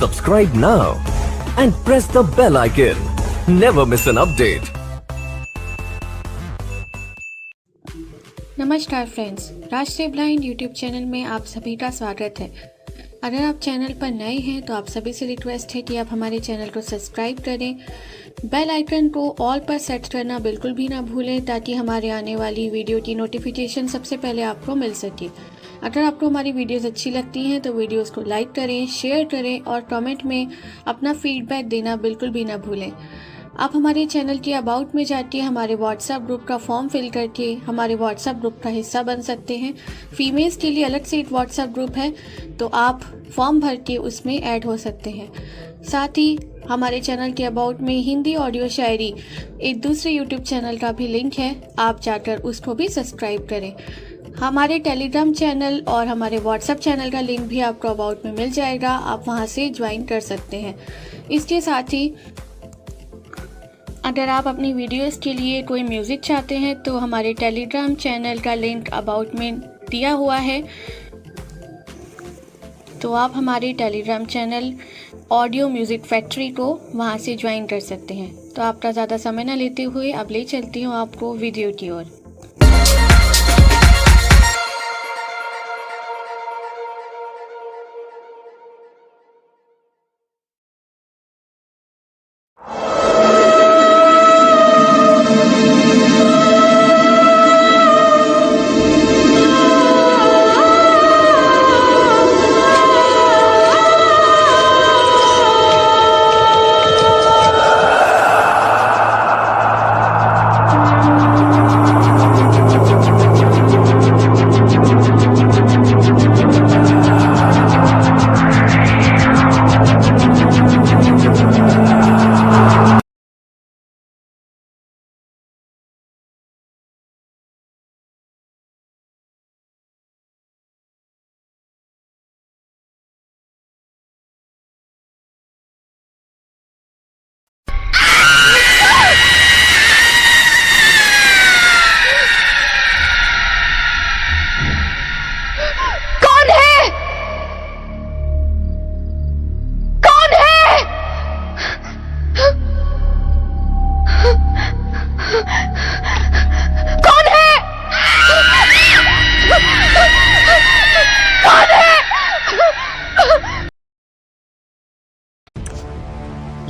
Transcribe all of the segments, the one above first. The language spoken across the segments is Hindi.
Subscribe now and press the bell icon. Never miss an update. नमस्कार फ्रेंड्स, राष्ट्रीय ब्लाइंड यूट्यूब चैनल में आप सभी का स्वागत है। अगर आप चैनल पर नए हैं तो आप सभी से रिक्वेस्ट है कि आप हमारे चैनल को सब्सक्राइब करें, बेल आइकन को ऑल पर सेट करना बिल्कुल भी ना भूलें ताकि हमारे आने वाली वीडियो की नोटिफिकेशन सबसे पहले आपको मिल सके। अगर आपको हमारी वीडियोस अच्छी लगती हैं तो वीडियोस को लाइक करें, शेयर करें और कमेंट में अपना फीडबैक देना बिल्कुल भी ना भूलें। आप हमारे चैनल के अबाउट में जाके हमारे व्हाट्सएप ग्रुप का फॉर्म फिल करके हमारे व्हाट्सएप ग्रुप का हिस्सा बन सकते हैं। फीमेल्स के लिए अलग से एक व्हाट्सएप ग्रुप है, तो आप फॉर्म भर के उसमें ऐड हो सकते हैं। साथ ही हमारे चैनल के अबाउट में हिंदी ऑडियो शायरी एक दूसरे यूट्यूब चैनल का भी लिंक है, आप जाकर उसको भी सब्सक्राइब करें। हमारे टेलीग्राम चैनल और हमारे व्हाट्सएप चैनल का लिंक भी आपको अबाउट में मिल जाएगा, आप वहां से ज्वाइन कर सकते हैं। इसके साथ ही अगर आप अपनी वीडियोस के लिए कोई म्यूज़िक चाहते हैं तो हमारे टेलीग्राम चैनल का लिंक अबाउट में दिया हुआ है, तो आप हमारे Telegram channel audio music factory को वहां से ज्वाइन कर सकते हैं। तो आपका ज़्यादा समय न लेते हुए अब ले चलती हूँ आपको वीडियो की ओर।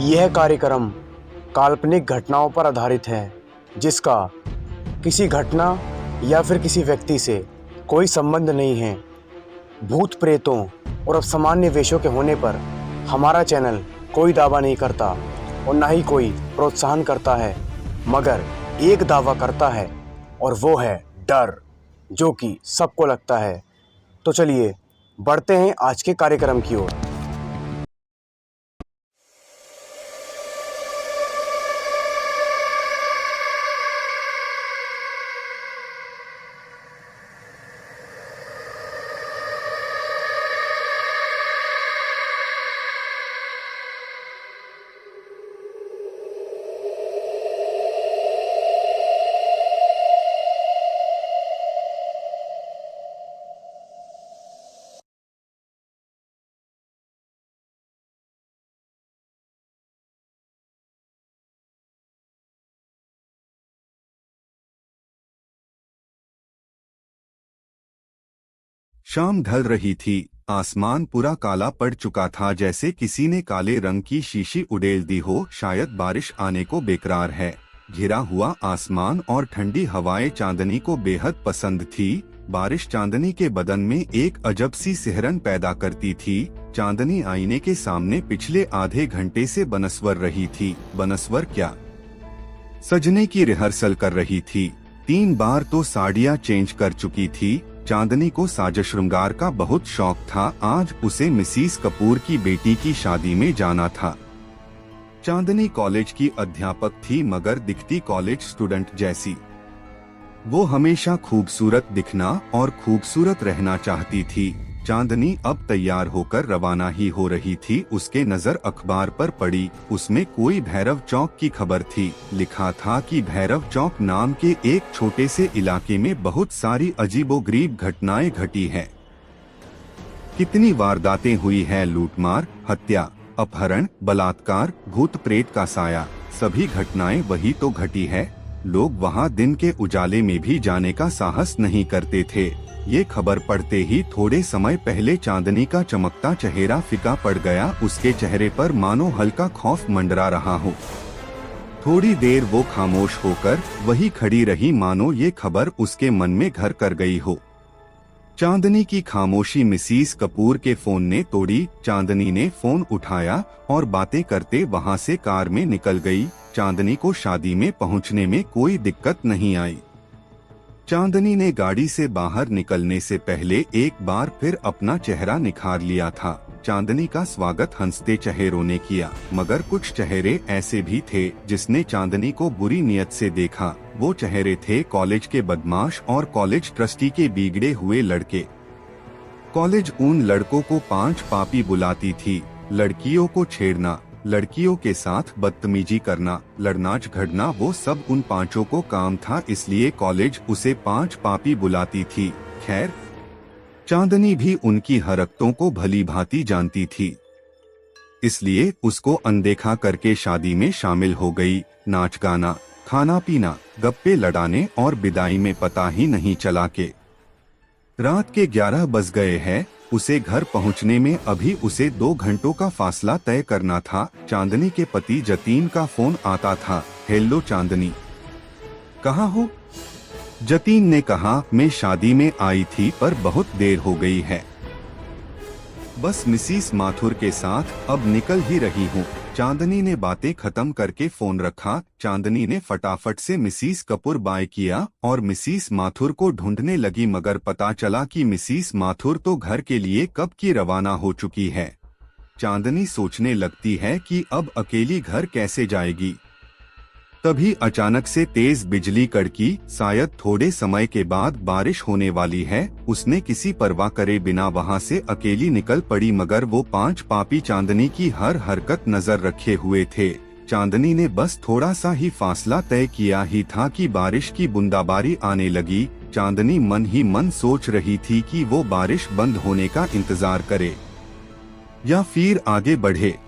यह कार्यक्रम काल्पनिक घटनाओं पर आधारित है, जिसका किसी घटना या फिर किसी व्यक्ति से कोई संबंध नहीं है। भूत प्रेतों और असामान्य वेशों के होने पर हमारा चैनल कोई दावा नहीं करता और ना ही कोई प्रोत्साहन करता है, मगर एक दावा करता है और वो है डर, जो कि सबको लगता है। तो चलिए बढ़ते हैं आज के कार्यक्रम की ओर। शाम ढल रही थी। आसमान पूरा काला पड़ चुका था, जैसे किसी ने काले रंग की शीशी उड़ेल दी हो। शायद बारिश आने को बेकरार है। घिरा हुआ आसमान और ठंडी हवाएं चांदनी को बेहद पसंद थी। बारिश चांदनी के बदन में एक अजब सी सिहरन पैदा करती थी। चांदनी आईने के सामने पिछले आधे घंटे से बनस्वर रही थी। बनस्वर क्या, सजने की रिहर्सल कर रही थी। 3 बार तो साड़ियाँ चेंज कर चुकी थी। चांदनी को साज श्रृंगार का बहुत शौक था। आज उसे मिसिस कपूर की बेटी की शादी में जाना था। चांदनी कॉलेज की अध्यापक थी, मगर दिखती कॉलेज स्टूडेंट जैसी। वो हमेशा खूबसूरत दिखना और खूबसूरत रहना चाहती थी। चांदनी अब तैयार होकर रवाना ही हो रही थी। उसके नजर अखबार पर पड़ी। उसमें कोई भैरव चौक की खबर थी। लिखा था कि भैरव चौक नाम के एक छोटे से इलाके में बहुत सारी अजीबोगरीब घटनाएं घटी हैं। कितनी वारदातें हुई हैं, लूटमार, हत्या, अपहरण, बलात्कार, भूत प्रेत का साया, सभी घटनाएं वही तो घटी है। लोग वहां दिन के उजाले में भी जाने का साहस नहीं करते थे। ये खबर पढ़ते ही थोड़े समय पहले चांदनी का चमकता चेहरा फीका पड़ गया। उसके चेहरे पर मानो हल्का खौफ मंडरा रहा हो। थोड़ी देर वो खामोश होकर वही खड़ी रही, मानो ये खबर उसके मन में घर कर गई हो। चांदनी की खामोशी मिसिस कपूर के फोन ने तोड़ी। चांदनी ने फोन उठाया और बातें करते वहां से कार में निकल गई। चांदनी को शादी में पहुंचने में कोई दिक्कत नहीं आई। चांदनी ने गाड़ी से बाहर निकलने से पहले एक बार फिर अपना चेहरा निखार लिया था। चांदनी का स्वागत हंसते चेहरों ने किया, मगर कुछ चेहरे ऐसे भी थे जिसने चांदनी को बुरी नियत से देखा। वो चेहरे थे कॉलेज के बदमाश और कॉलेज ट्रस्टी के बिगड़े हुए लड़के। कॉलेज उन लड़कों को 5 पापी बुलाती थी। लड़कियों को छेड़ना, लड़कियों के साथ बदतमीजी करना, लड़ना झगड़ना, वो सब उन 5 को काम था, इसलिए कॉलेज उसे 5 पापी बुलाती थी। खैर, चांदनी भी उनकी हरकतों को भली भांति जानती थी, इसलिए उसको अनदेखा करके शादी में शामिल हो गई। नाच गाना, खाना पीना, गप्पे लड़ाने और विदाई में पता ही नहीं चला के रात के 11 बज गए हैं। उसे घर पहुंचने में अभी उसे 2 घंटों का फासला तय करना था। चांदनी के पति जतीन का फोन आता था। हेलो चांदनी, कहाँ हो? जतीन ने कहा, मैं शादी में आई थी पर बहुत देर हो गई है। बस मिसिस माथुर के साथ अब निकल ही रही हूँ। चांदनी ने बातें खत्म करके फोन रखा। चांदनी ने फटाफट से मिसिस कपूर बाय किया और मिसिस माथुर को ढूंढने लगी, मगर पता चला कि मिसिस माथुर तो घर के लिए कब की रवाना हो चुकी है। चांदनी सोचने लगती है कि अब अकेली घर कैसे जाएगी। तभी अचानक से तेज बिजली कड़की। शायद थोड़े समय के बाद बारिश होने वाली है। उसने किसी परवाह करे बिना वहां से अकेली निकल पड़ी, मगर वो 5 पापी चांदनी की हर हरकत नजर रखे हुए थे। चांदनी ने बस थोड़ा सा ही फासला तय किया ही था कि बारिश की बूंदाबांदी आने लगी। चांदनी मन ही मन सोच रही थी कि वो बारिश बंद होने का इंतजार करे या फिर आगे बढ़े।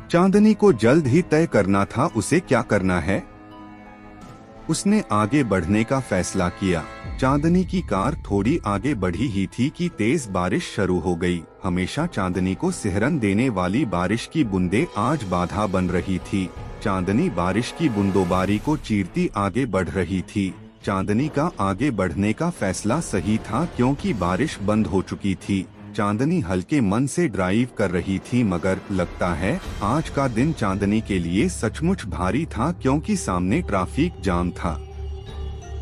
चांदनी को जल्द ही तय करना था उसे क्या करना है। उसने आगे बढ़ने का फैसला किया। चांदनी की कार थोड़ी आगे बढ़ी ही थी कि तेज बारिश शुरू हो गई। हमेशा चांदनी को सिहरन देने वाली बारिश की बूंदें आज बाधा बन रही थी। चांदनी बारिश की बूंदोबारी को चीरती आगे बढ़ रही थी। चांदनी का आगे बढ़ने का फैसला सही था क्योंकि बारिश बंद हो चुकी थी। चांदनी हल्के मन से ड्राइव कर रही थी, मगर लगता है आज का दिन चांदनी के लिए सचमुच भारी था क्योंकि सामने ट्रैफिक जाम था।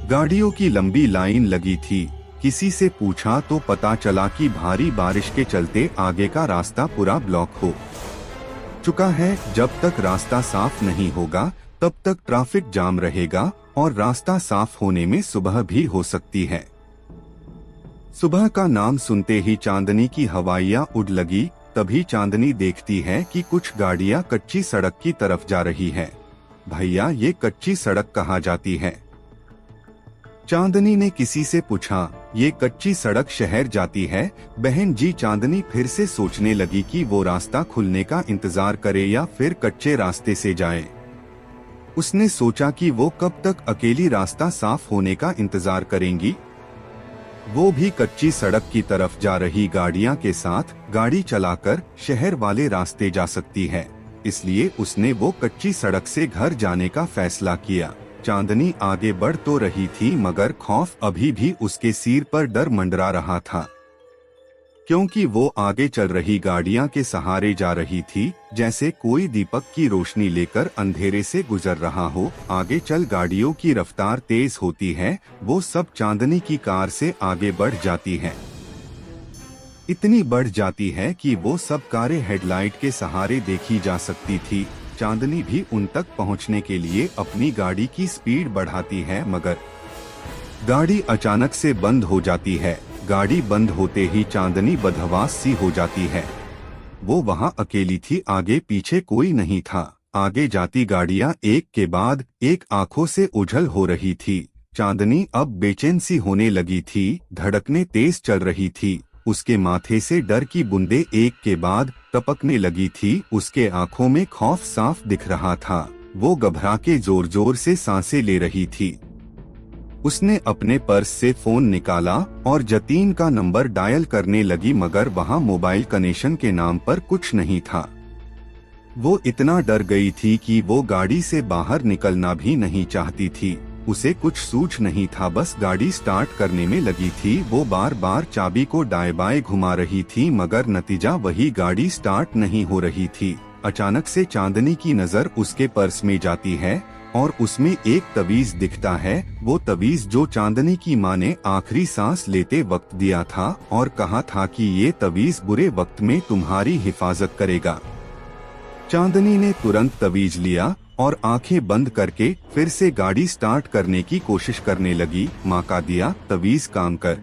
गाड़ियों की लंबी लाइन लगी थी। किसी से पूछा तो पता चला कि भारी बारिश के चलते आगे का रास्ता पूरा ब्लॉक हो चुका है। जब तक रास्ता साफ नहीं होगा तब तक ट्रैफिक जाम रहेगा और रास्ता साफ होने में सुबह भी हो सकती है। सुबह का नाम सुनते ही चांदनी की हवाइयाँ उड़ लगी। तभी चांदनी देखती है कि कुछ गाड़ियाँ कच्ची सड़क की तरफ जा रही है। भैया, ये कच्ची सड़क कहाँ जाती है? चांदनी ने किसी से पूछा। ये कच्ची सड़क शहर जाती है बहन जी। चांदनी फिर से सोचने लगी कि वो रास्ता खुलने का इंतजार करे या फिर कच्चे रास्ते से जाए। उसने सोचा कि वो कब तक अकेली रास्ता साफ होने का इंतजार करेंगी। वो भी कच्ची सड़क की तरफ जा रही गाड़ियां के साथ गाड़ी चलाकर शहर वाले रास्ते जा सकती है, इसलिए उसने वो कच्ची सड़क से घर जाने का फैसला किया। चांदनी आगे बढ़ तो रही थी, मगर खौफ अभी भी उसके सिर पर डर मंडरा रहा था, क्योंकि वो आगे चल रही गाड़ियां के सहारे जा रही थी, जैसे कोई दीपक की रोशनी लेकर अंधेरे से गुजर रहा हो। आगे चल गाड़ियों की रफ्तार तेज होती है, वो सब चांदनी की कार से आगे बढ़ जाती है। इतनी बढ़ जाती है कि वो सब कारें हेडलाइट के सहारे देखी जा सकती थी। चांदनी भी उन तक पहुंचने के लिए अपनी गाड़ी की स्पीड बढ़ाती है, मगर गाड़ी अचानक से बंद हो जाती है। गाड़ी बंद होते ही चांदनी बदहवास सी हो जाती है। वो वहां अकेली थी, आगे पीछे कोई नहीं था। आगे जाती गाड़ियां एक के बाद एक आंखों से उछल हो रही थी। चांदनी अब बेचैन सी होने लगी थी, धड़कनें तेज चल रही थी। उसके माथे से डर की बूंदें एक के बाद टपकने लगी थी। उसके आंखों में खौफ साफ दिख रहा था। वो घबरा के जोर जोर से सांसें ले रही थी। उसने अपने पर्स से फोन निकाला और जतीन का नंबर डायल करने लगी, मगर वहां मोबाइल कनेक्शन के नाम पर कुछ नहीं था। वो इतना डर गई थी कि वो गाड़ी से बाहर निकलना भी नहीं चाहती थी। उसे कुछ सूझ नहीं था, बस गाड़ी स्टार्ट करने में लगी थी। वो बार बार चाबी को दाएं बाएं घुमा रही थी, मगर नतीजा वही, गाड़ी स्टार्ट नहीं हो रही थी। अचानक से चांदनी की नजर उसके पर्स में जाती है और उसमें एक तवीज दिखता है। वो तवीज जो चांदनी की माँ ने आखिरी सांस लेते वक्त दिया था और कहा था कि ये तवीज बुरे वक्त में तुम्हारी हिफाजत करेगा। चांदनी ने तुरंत तवीज लिया और आंखें बंद करके फिर से गाड़ी स्टार्ट करने की कोशिश करने लगी। माँ का दिया तवीज काम कर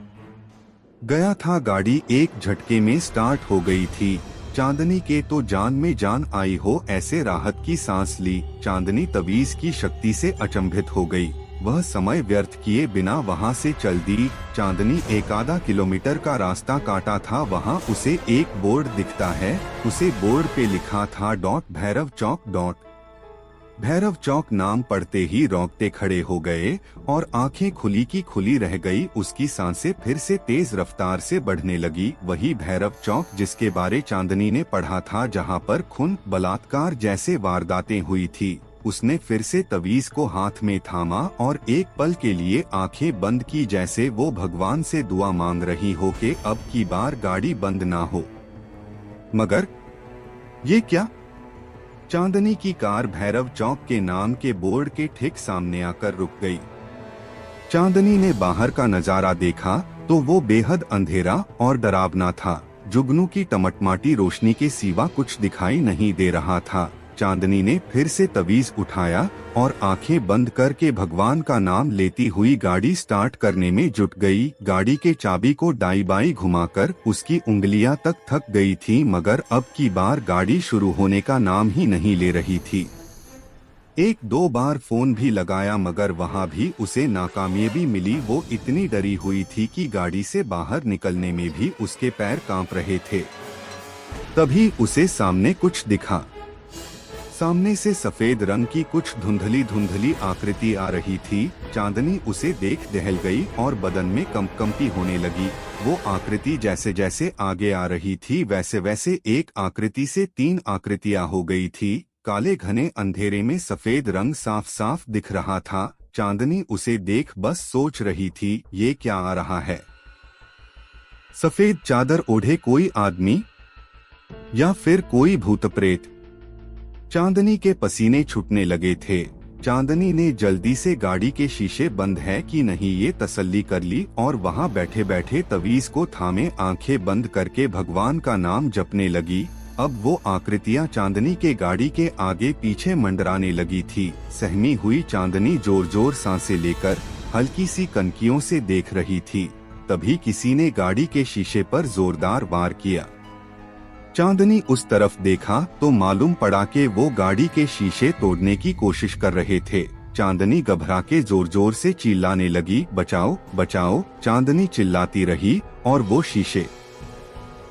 गया था। गाड़ी एक झटके में स्टार्ट हो गई थी। चांदनी के तो जान में जान आई हो ऐसे राहत की सांस ली। चांदनी तवीज की शक्ति से अचंभित हो गई। वह समय व्यर्थ किए बिना वहां से चल दी। चांदनी एक आधा किलोमीटर का रास्ता काटा था। वहां उसे एक बोर्ड दिखता है। उसे बोर्ड पे लिखा था भैरव चौक। भैरव चौक नाम पढ़ते ही रोंगटे खड़े हो गए और आंखें खुली की खुली रह गई। उसकी सांसें फिर से तेज रफ्तार से बढ़ने लगी। वही भैरव चौक जिसके बारे चांदनी ने पढ़ा था, जहां पर खून, बलात्कार जैसे वारदातें हुई थी। उसने फिर से तवीज को हाथ में थामा और एक पल के लिए आंखें बंद की, जैसे वो भगवान से दुआ मांग रही हो कि अब की बार गाड़ी बंद ना हो। मगर ये क्या? चांदनी की कार भैरव चौक के नाम के बोर्ड के ठीक सामने आकर रुक गई। चांदनी ने बाहर का नजारा देखा तो वो बेहद अंधेरा और डरावना था। जुगनू की टमटमाटी रोशनी के सिवा कुछ दिखाई नहीं दे रहा था। चांदनी ने फिर से तवीज उठाया और आंखें बंद करके भगवान का नाम लेती हुई गाड़ी स्टार्ट करने में जुट गई। गाड़ी के चाबी को दाईं बाईं घुमाकर उसकी उंगलियां तक थक गई थी, मगर अब की बार गाड़ी शुरू होने का नाम ही नहीं ले रही थी। एक दो बार फोन भी लगाया, मगर वहां भी उसे नाकामयाबी मिली। वो इतनी डरी हुई थी कि गाड़ी से बाहर निकलने में भी उसके पैर कांप रहे थे। तभी उसे सामने कुछ दिखा। सामने से सफेद रंग की कुछ धुंधली धुंधली आकृति आ रही थी। चांदनी उसे देख दहल गई और बदन में कंपकंपी होने लगी। वो आकृति जैसे जैसे आगे आ रही थी, वैसे वैसे एक आकृति से तीन आकृतियां हो गई थी। काले घने अंधेरे में सफेद रंग साफ साफ दिख रहा था। चांदनी उसे देख बस सोच रही थी, ये क्या आ रहा है? सफेद चादर ओढ़े कोई आदमी या फिर कोई भूत प्रेत? चांदनी के पसीने छूटने लगे थे। चांदनी ने जल्दी से गाड़ी के शीशे बंद है कि नहीं ये तसल्ली कर ली और वहां बैठे बैठे तवीज को थामे आंखें बंद करके भगवान का नाम जपने लगी। अब वो आकृतियां चांदनी के गाड़ी के आगे पीछे मंडराने लगी थी। सहमी हुई चांदनी जोर जोर सांसें लेकर हल्की सी कनकियों से देख रही थी। तभी किसी ने गाड़ी के शीशे पर जोरदार वार किया। चांदनी उस तरफ देखा तो मालूम पड़ा कि वो गाड़ी के शीशे तोड़ने की कोशिश कर रहे थे। चांदनी घबरा के जोर जोर से चिल्लाने लगी, बचाओ बचाओ। चांदनी चिल्लाती रही और वो शीशे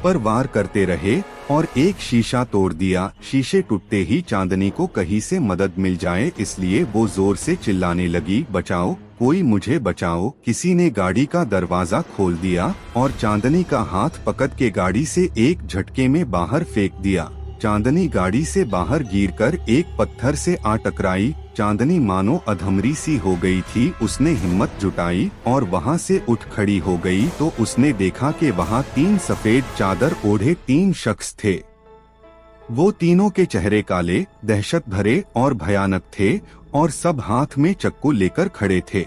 पर वार करते रहे और एक शीशा तोड़ दिया। शीशे टूटते ही चांदनी को कहीं से मदद मिल जाए इसलिए वो जोर से चिल्लाने लगी, बचाओ, कोई मुझे बचाओ। किसी ने गाड़ी का दरवाजा खोल दिया और चांदनी का हाथ पकड़ के गाड़ी से एक झटके में बाहर फेंक दिया। चांदनी गाड़ी से बाहर गिरकर एक पत्थर से आ टकराई। चांदनी मानो अधमरी सी हो गई थी। उसने हिम्मत जुटाई और वहां से उठ खड़ी हो गई तो उसने देखा कि वहां तीन सफेद चादर ओढ़े तीन शख्स थे। वो तीनों के चेहरे काले, दहशत भरे और भयानक थे और सब हाथ में चक्कू लेकर खड़े थे।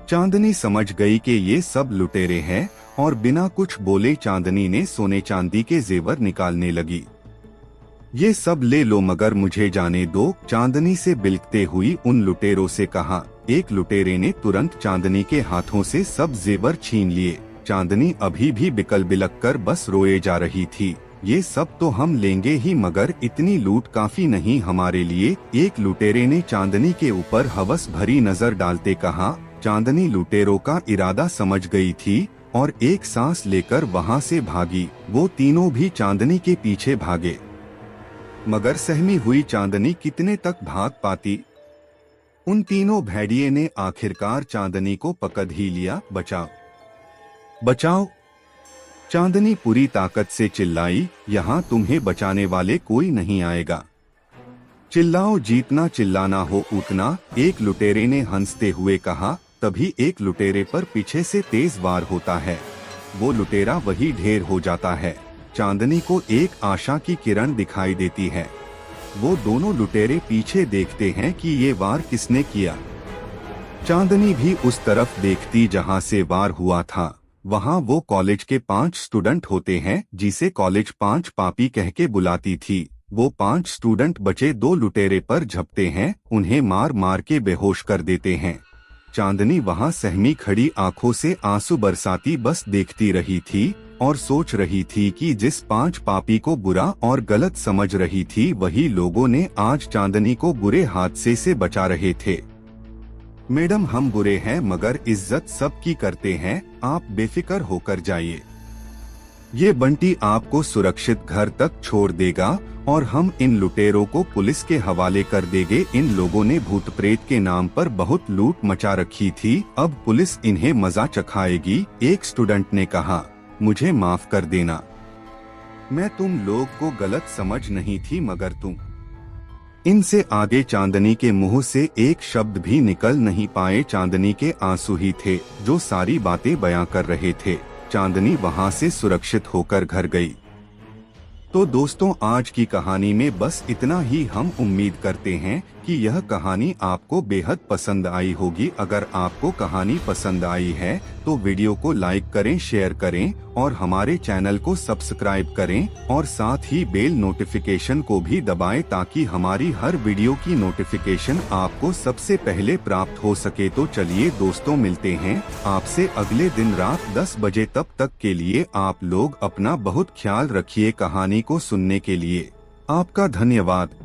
चांदनी समझ गई कि ये सब लुटेरे हैं और बिना कुछ बोले चांदनी ने सोने चांदी के जेवर निकालने लगी। ये सब ले लो मगर मुझे जाने दो, चांदनी से बिलखते हुई उन लुटेरों से कहा। एक लुटेरे ने तुरंत चांदनी के हाथों से सब जेवर छीन लिए। चांदनी अभी भी बिकल बिलक कर बस रोए जा रही थी। ये सब तो हम लेंगे ही मगर इतनी लूट काफी नहीं हमारे लिए। एक लुटेरे ने चांदनी के ऊपर हवस भरी नजर डालते कहा। चांदनी लुटेरों का इरादा समझ गई थी और एक सांस लेकर वहां से भागी। वो तीनों भी चांदनी के पीछे भागे, मगर सहमी हुई चांदनी कितने तक भाग पाती। उन तीनों भेड़िए ने आखिरकार चांदनी को पकड़ ही लिया। बचाओ, बचाओ! चांदनी पूरी ताकत से चिल्लाई, यहाँ तुम्हें बचाने वाले कोई नहीं आएगा। चिल्लाओ, जितना चिल्लाना हो उतना, एक लुटेरे ने हंसते हुए कहा। तभी एक लुटेरे पर पीछे से तेज वार होता है। वो लुटेरा वही ढेर हो जाता है। चांदनी को एक आशा की किरण दिखाई देती है। वो दोनों लुटेरे पीछे देखते हैं कि ये वार किसने किया। चांदनी भी उस तरफ देखती जहां से वार हुआ था। वहां वो कॉलेज के 5 स्टूडेंट होते हैं, जिसे कॉलेज 5 पापी कह के बुलाती थी। वो 5 स्टूडेंट बचे 2 लुटेरे पर झपटे हैं, उन्हें मार मार के बेहोश कर देते हैं। चांदनी वहां सहमी खड़ी आंखों से आंसू बरसाती बस देखती रही थी और सोच रही थी कि जिस 5 पापी को बुरा और गलत समझ रही थी, वही लोगों ने आज चांदनी को बुरे हादसे से बचा रहे थे। मैडम, हम बुरे हैं मगर इज्जत सबकी करते हैं, आप बेफिक्र होकर जाइए। ये बंटी आपको सुरक्षित घर तक छोड़ देगा और हम इन लुटेरों को पुलिस के हवाले कर देंगे। इन लोगों ने भूत प्रेत के नाम पर बहुत लूट मचा रखी थी, अब पुलिस इन्हें मजा चखाएगी। एक स्टूडेंट ने कहा, मुझे माफ कर देना, मैं तुम लोग को गलत समझ नहीं थी, मगर तुम। इनसे आगे चांदनी के मुंह से एक शब्द भी निकल नहीं पाए। चांदनी के आंसू ही थे जो सारी बातें बयां कर रहे थे। चांदनी वहां से सुरक्षित होकर घर गई। तो दोस्तों, आज की कहानी में बस इतना ही। हम उम्मीद करते हैं कि यह कहानी आपको बेहद पसंद आई होगी। अगर आपको कहानी पसंद आई है तो वीडियो को लाइक करें, शेयर करें और हमारे चैनल को सब्सक्राइब करें और साथ ही बेल नोटिफिकेशन को भी दबाएं ताकि हमारी हर वीडियो की नोटिफिकेशन आपको सबसे पहले प्राप्त हो सके। तो चलिए दोस्तों, मिलते हैं आपसे अगले दिन रात 10 बजे। तब तक के लिए आप लोग अपना बहुत ख्याल रखिए। कहानी को सुनने के लिए आपका धन्यवाद।